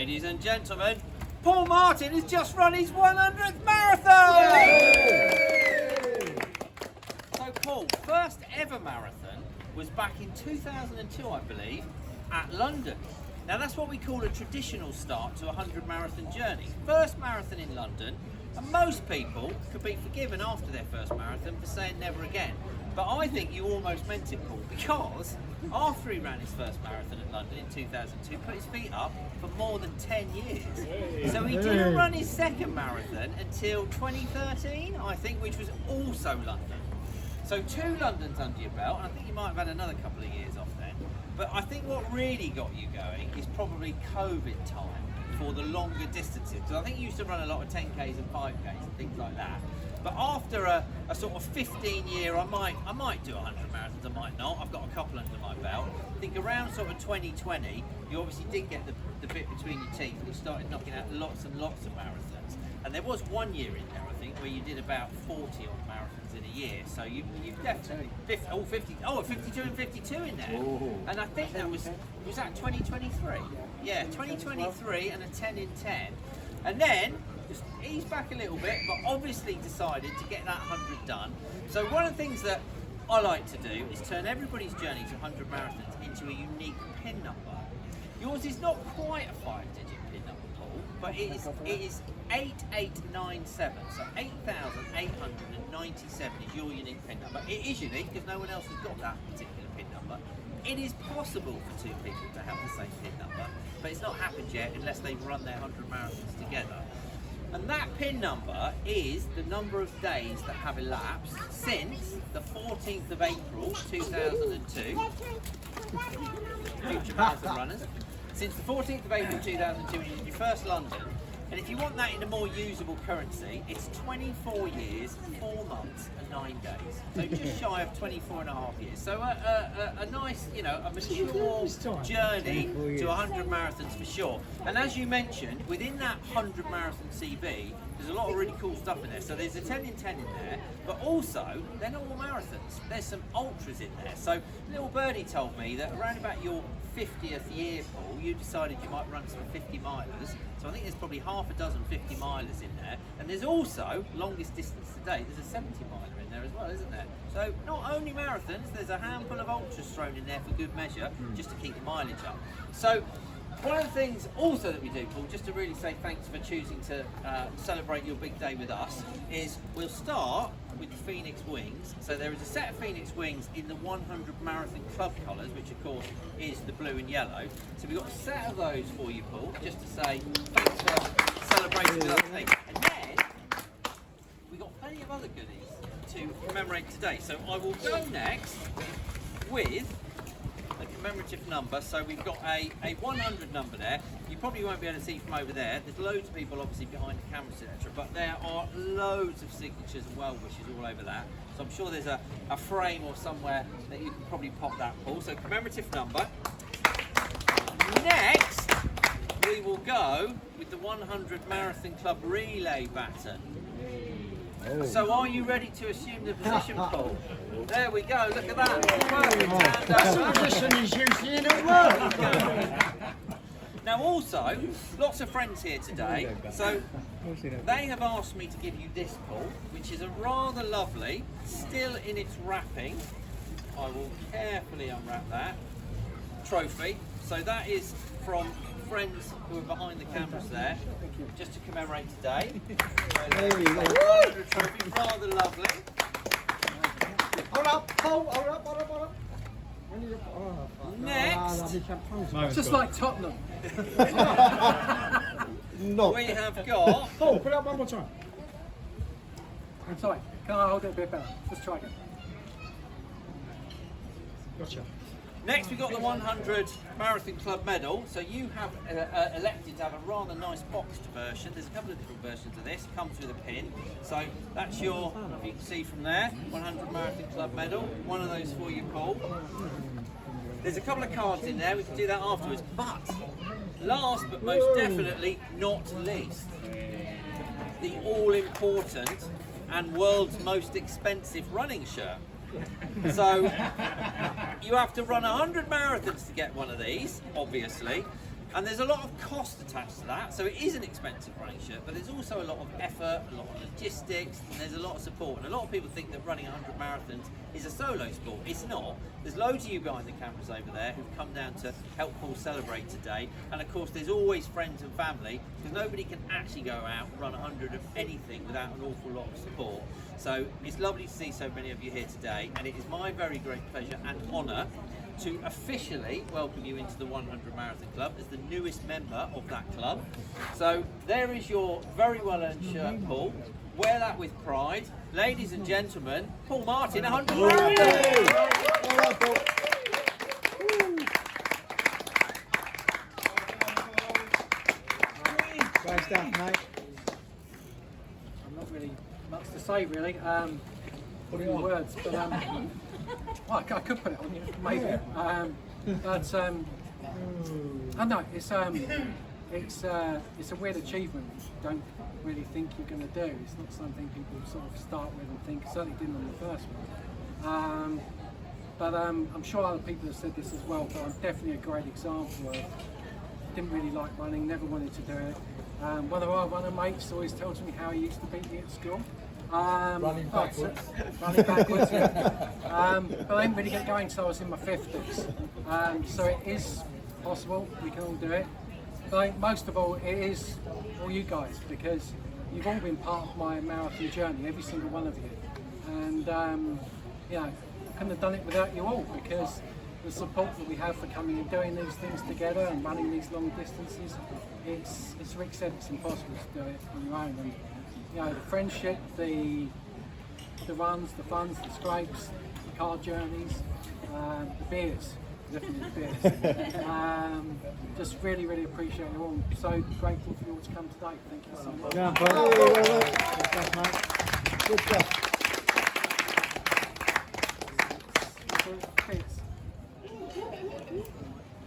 Ladies and gentlemen, Paul Martin has just run his 100th marathon! Yay! So Paul, first ever marathon was back in 2002, I believe, at London. Now that's what we call a traditional start to a 100 marathon journey. First marathon in London, and most people could be forgiven after their first marathon for saying never again. But I think you almost meant it, Paul, because after he ran his first marathon at London in 2002, put his feet up for more than 10 years. So he didn't run his second marathon until 2013, I think, which was also London. So 2 Londons under your belt, and I think you might have had another couple of years off then. But I think what really got you going is probably COVID time for the longer distances. Because I think you used to run a lot of 10Ks and 5Ks and things like that. But after a sort of 15-year, I might do 100 marathons, I might not. I've got a couple under my belt. I think around sort of 2020, you obviously did get the bit between your teeth and you started knocking out lots and lots of marathons. And there was 1 year in there, I think, where you did about 40 odd marathons in a year. So you've definitely 52 and 52 in there. Ooh. And I think that was that 2023? Yeah, 2023 and a 10 in 10. And then just ease back a little bit, but obviously decided to get that 100 done. So one of the things that I like to do is turn everybody's journey to 100 marathons into a unique pin number. Yours is not quite a 5-digit pin number, Paul, but it is 8897. So 8,897 is your unique pin number. It is unique because no one else has got that particular pin number. It is possible for 2 people to have the same pin number, but it's not happened yet unless they've run their 100 marathons together. And that pin number is the number of days that have elapsed since the 14th of April 2002. Future marathon runners. Since the 14th of April 2002, when you did your first London. And if you want that in a more usable currency, it's 24 years, 4 months and 9 days. So just shy of 24 and a half years. So a nice, a mature journey to 100 marathons for sure. And as you mentioned, within that 100 marathon CV, there's a lot of really cool stuff in there. So there's a 10 in 10 in there, but also they're not all marathons. There's some ultras in there. So little birdie told me that around about your 50th year, Paul, you decided you might run some 50 milers. So I think there's probably half a dozen 50 milers in there. And there's also, longest distance today, there's a 70 miler in there as well, isn't there? So not only marathons, there's a handful of ultras thrown in there for good measure, just to keep the mileage up. So one of the things also that we do, Paul, just to really say thanks for choosing to celebrate your big day with us, is we'll start with the Phoenix Wings. So there is a set of Phoenix Wings in the 100 Marathon Club colours, which of course is the blue and yellow. So we've got a set of those for you, Paul, just to say thanks for celebrating with us today. And then we've got plenty of other goodies to commemorate today. So I will go next with a commemorative number. So we've got a 100 number there. You probably won't be able to see from over there. There's loads of people obviously behind the camera, etc. But there are loads of signatures and well wishes all over that. So I'm sure there's a frame or somewhere that you can probably pop that, Paul. So commemorative number. Next, we will go with the 100 Marathon Club relay baton. Oh. So are you ready to assume the position, Paul? There we go, look at that. Perfect. That's the position he's usually in at work. Now also, lots of friends here today, so they have asked me to give you this, Paul, which is a rather lovely, still in its wrapping. I will carefully unwrap that trophy. So that is from friends who are behind the cameras there, just to commemorate today. There we go. Trophy, rather lovely. Hold up, Paul, hold up. Next, just like Tottenham. No. We have got. Paul, put it up one more time. I'm sorry, can I hold it a bit better? Let's try again. Gotcha. Next, we've got the 100 Marathon Club medal. So you have elected to have a rather nice boxed version. There's a couple of different versions of this. It comes with a pin. So that's your, if you can see from there, 100 Marathon Club medal. One of those for you, Paul. There's a couple of cards in there. We can do that afterwards. But last but most definitely not least, the all-important and world's most expensive running shirt. So you have to run 100 marathons to get one of these, obviously. And there's a lot of cost attached to that, so it is an expensive running shirt, but there's also a lot of effort, a lot of logistics, and there's a lot of support. And a lot of people think that running 100 marathons is a solo sport. It's not. There's loads of you behind the cameras over there who've come down to help Paul celebrate today. And of course, there's always friends and family, because nobody can actually go out and run 100 of anything without an awful lot of support. So it's lovely to see so many of you here today, and it is my very great pleasure and honour to officially welcome you into the 100 Marathon Club as the newest member of that club. So there is your very well earned shirt, Paul. Wear that with pride. Ladies and gentlemen, Paul Martin, 100 Marathon! Great stuff, mate. I'm not really much to say, really. Put it in words, but well, I could put it on you, maybe. But I know it's a weird achievement. You don't really think you're going to do. It's not something people sort of start with and think. Certainly didn't on the first one. But I'm sure other people have said this as well. But I'm definitely a great example of didn't really like running, never wanted to do it. One of our runner mates always tells me how he used to beat me at school. Running backwards. Running backwards, yeah. But I didn't really get going until I was in my 50s. So it is possible, we can all do it. But I think most of all, it is all you guys, because you've all been part of my marathon journey, every single one of you. And you know, I couldn't have done it without you all, because the support that we have for coming and doing these things together and running these long distances, as Rick said, it's impossible to do it on your own. And you know, the friendship, the runs, the funs, the scrapes, the car journeys, the beers, definitely the beers. Just really, really appreciate it all. I'm so grateful for you all to come today. Thank you so much. Good stuff, mate. Good stuff.